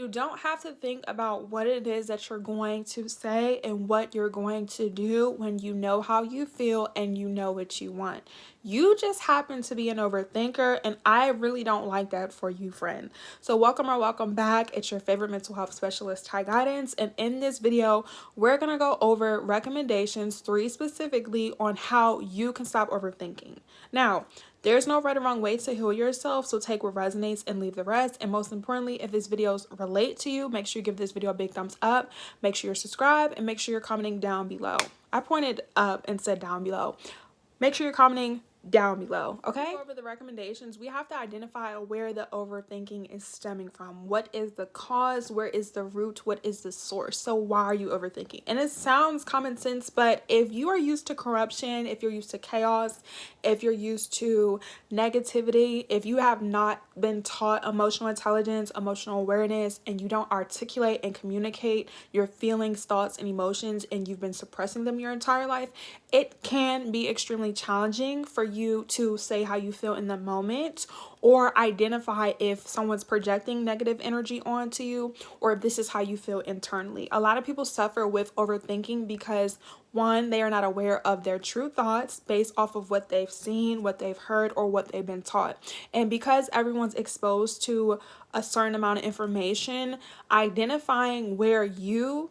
You don't have to think about what it is that you're going to say and what you're going to do when you know how you feel and you know what you want. You just happen to be an overthinker, and I really don't like that for you, friend. So welcome or welcome back. It's your favorite mental health specialist, Ty Guidance, and in this video, we're going to go over recommendations, 3 specifically, on how you can stop overthinking. Now, there's no right or wrong way to heal yourself, so take what resonates and leave the rest. And most importantly, if these videos relate to you, make sure you give this video a big thumbs up, make sure you're subscribed, and make sure you're commenting down below. I pointed up and said down below. Make sure you're commenting down below, okay? Over the recommendations, we have to identify where the overthinking is stemming from. What is the cause? Where is the root? What is the source? So why are you overthinking? And it sounds common sense, but if you are used to corruption, if you're used to chaos, if you're used to negativity, if you have not been taught emotional intelligence, emotional awareness, and you don't articulate and communicate your feelings, thoughts, and emotions, and you've been suppressing them your entire life, it can be extremely challenging for you to say how you feel in the moment or identify if someone's projecting negative energy onto you or if this is how you feel internally. A lot of people suffer with overthinking because, one, they are not aware of their true thoughts based off of what they've seen, what they've heard, or what they've been taught. And because everyone's exposed to a certain amount of information, identifying where you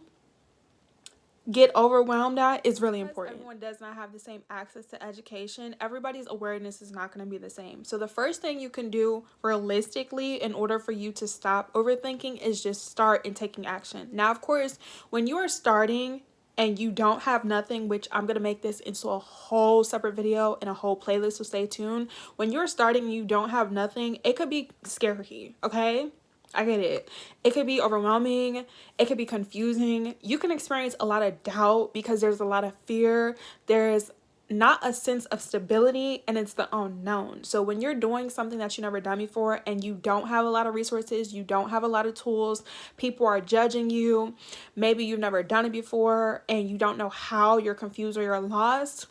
get overwhelmed at is really important. Everyone does not have the same access to education. Everybody's awareness is not going to be the same. So the first thing you can do realistically in order for you to stop overthinking is just start and taking action. Now, of course, when you are starting and you don't have nothing, which I'm going to make this into a whole separate video and a whole playlist, so stay tuned. When you're starting and you don't have nothing, it could be scary, okay? I get it. It could be overwhelming. It could be confusing. You can experience a lot of doubt because there's a lot of fear. There's not a sense of stability, and it's the unknown. So when you're doing something that you never done before and you don't have a lot of resources, you don't have a lot of tools, people are judging you, maybe you've never done it before and you don't know how, you're confused or you're lost,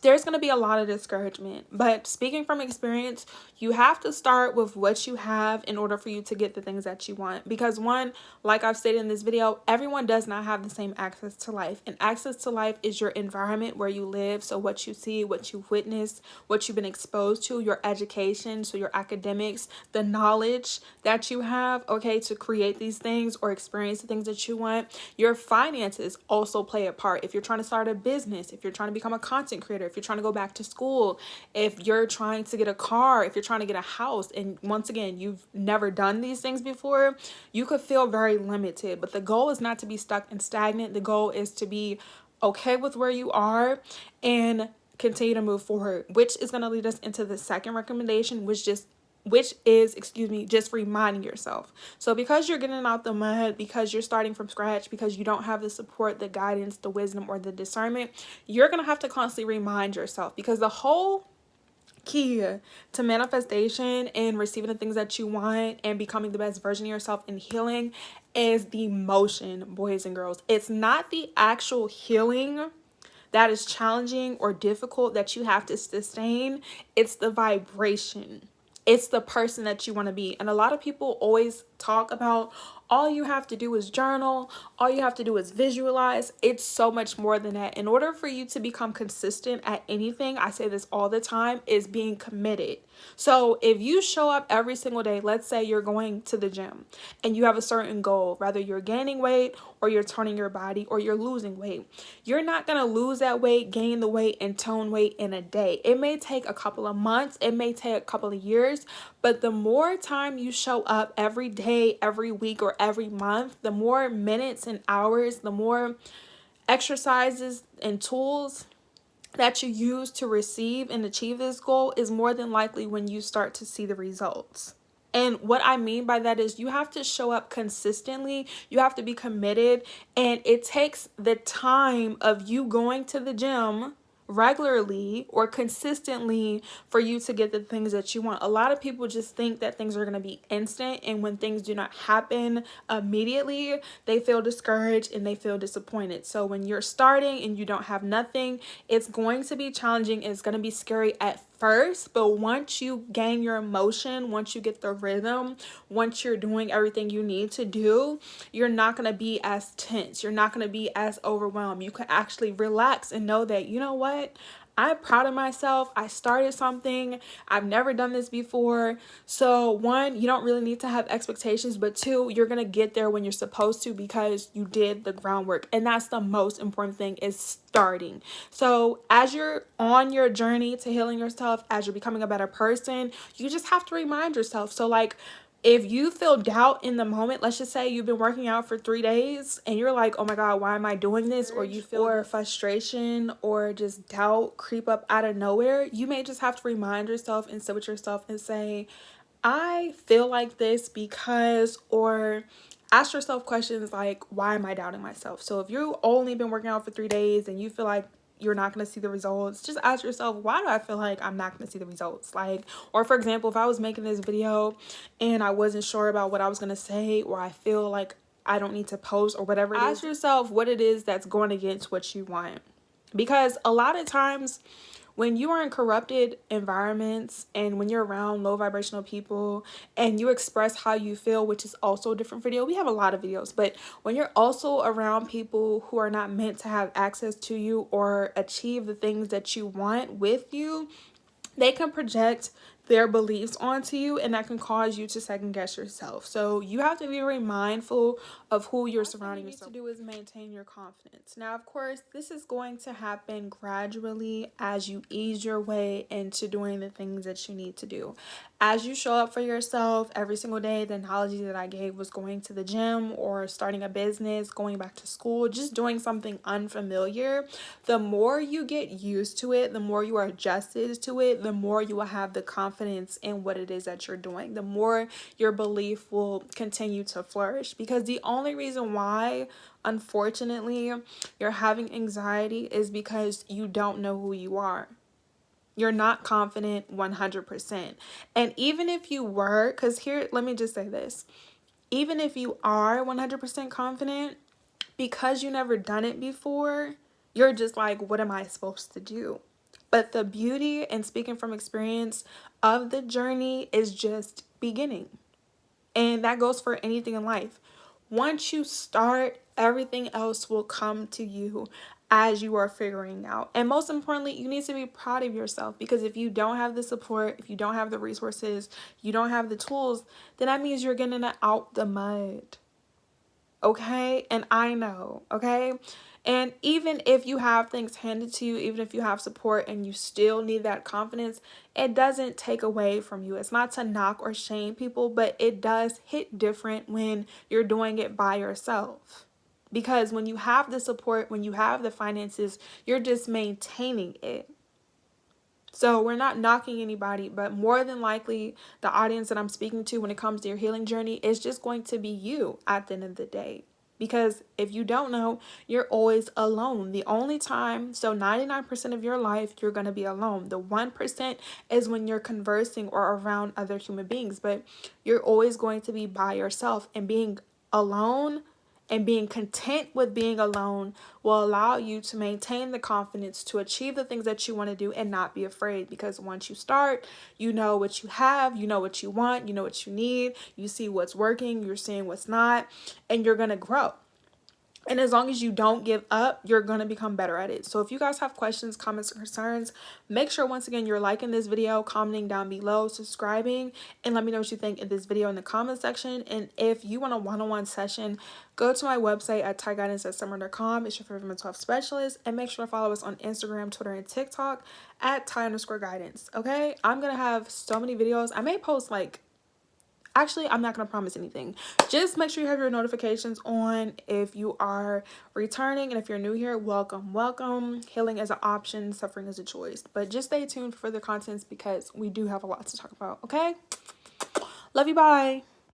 there's going to be a lot of discouragement. But speaking from experience, you have to start with what you have in order for you to get the things that you want. Because one, like I've stated in this video, everyone does not have the same access to life. And access to life is your environment where you live. So what you see, what you witness, what you've been exposed to, your education, so your academics, the knowledge that you have, okay, to create these things or experience the things that you want. Your finances also play a part. If you're trying to start a business, if you're trying to become a content creator, if you're trying to go back to school, if you're trying to get a car, if you're trying to get a house, and once again, you've never done these things before, you could feel very limited. But the goal is not to be stuck and stagnant. The goal is to be okay with where you are and continue to move forward, which is going to lead us into the second recommendation, which is just reminding yourself. So because you're getting out the mud, because you're starting from scratch, because you don't have the support, the guidance, the wisdom, or the discernment, you're going to have to constantly remind yourself, because the whole key to manifestation and receiving the things that you want and becoming the best version of yourself and healing is the motion, boys and girls. It's not the actual healing that is challenging or difficult that you have to sustain. It's the vibration. It's the person that you want to be. And a lot of people always talk about all you have to do is journal. All you have to do is visualize. It's so much more than that. In order for you to become consistent at anything, I say this all the time, is being committed. So if you show up every single day, let's say you're going to the gym and you have a certain goal, whether you're gaining weight or you're turning your body or you're losing weight, you're not going to lose that weight, gain the weight, and tone weight in a day. It may take a couple of months. It may take a couple of years. But the more time you show up every day, every week, or every month, the more minutes and hours, the more exercises and tools that you use to receive and achieve this goal is more than likely when you start to see the results. And what I mean by that is you have to show up consistently. You have to be committed. And it takes the time of you going to the gym regularly or consistently for you to get the things that you want. A lot of people just think that things are going to be instant, and when things do not happen immediately, they feel discouraged and they feel disappointed. So when you're starting and you don't have nothing, it's going to be challenging. It's going to be scary at first, but once you gain your emotion, once you get the rhythm, once you're doing everything you need to do, you're not going to be as tense. You're not going to be as overwhelmed. You can actually relax and know that, you know what? I'm proud of myself. I started something. I've never done this before. So one, you don't really need to have expectations, but two, you're going to get there when you're supposed to because you did the groundwork. And that's the most important thing, is starting. So as you're on your journey to healing yourself, as you're becoming a better person, you just have to remind yourself. So like, if you feel doubt in the moment, let's just say you've been working out for 3 days and you're like, oh my God, why am I doing this? Or you feel frustration or just doubt creep up out of nowhere, you may just have to remind yourself and sit with yourself and say, I feel like this because, or ask yourself questions like, why am I doubting myself? So if you've only been working out for 3 days and you feel like you're not going to see the results, just ask yourself, why do I feel like I'm not going to see the results? Like, or for example, if I was making this video and I wasn't sure about what I was going to say, or I feel like I don't need to post or whatever it is, ask yourself what it is that's going against what you want. Because a lot of times when you are in corrupted environments and when you're around low vibrational people and you express how you feel, which is also a different video. We have a lot of videos, but when you're also around people who are not meant to have access to you or achieve the things that you want with you, they can project their beliefs onto you, and that can cause you to second guess yourself. So you have to be very mindful of who you're surrounding yourself. What you need to do is maintain your confidence. Now, of course, this is going to happen gradually as you ease your way into doing the things that you need to do. As you show up for yourself every single day, the analogy that I gave was going to the gym or starting a business, going back to school, just doing something unfamiliar. The more you get used to it, the more you are adjusted to it, the more you will have the confidence in what it is that you're doing, the more your belief will continue to flourish. Because the only reason why, unfortunately, you're having anxiety is because you don't know who you are. You're not confident 100%. And even if you were, because here, let me just say this. Even if you are 100% confident, because you never done it before, you're just like, what am I supposed to do? But the beauty, and speaking from experience, of the journey is just beginning. And that goes for anything in life. Once you start, everything else will come to you as you are figuring out. And most importantly, you need to be proud of yourself, because if you don't have the support, if you don't have the resources, you don't have the tools, then that means you're getting out the mud. Okay? And I know, okay? And even if you have things handed to you, even if you have support and you still need that confidence, it doesn't take away from you. It's not to knock or shame people, but it does hit different when you're doing it by yourself. Because when you have the support, when you have the finances, you're just maintaining it. So we're not knocking anybody, but more than likely the audience that I'm speaking to when it comes to your healing journey is just going to be you at the end of the day. Because if you don't know, you're always alone. The only time, so 99% of your life, you're going to be alone. The 1% is when you're conversing or around other human beings, but you're always going to be by yourself. And being alone and being content with being alone will allow you to maintain the confidence to achieve the things that you want to do and not be afraid. Because once you start, you know what you have, you know what you want, you know what you need, you see what's working, you're seeing what's not, and you're going to grow. And as long as you don't give up, you're going to become better at it. So if you guys have questions, comments, or concerns, make sure once again you're liking this video, commenting down below, subscribing, and let me know what you think in this video in the comment section. And if you want a one-on-one session, go to my website at tyguidance@summer.com. It's your favorite mental health specialist. And make sure to follow us on Instagram, Twitter, and TikTok at ty_guidance. Okay? I'm going to have so many videos. I may post Actually, I'm not going to promise anything. Just make sure you have your notifications on if you are returning. And if you're new here, welcome, welcome. Healing is an option. Suffering is a choice. But just stay tuned for further contents because we do have a lot to talk about. Okay? Love you. Bye.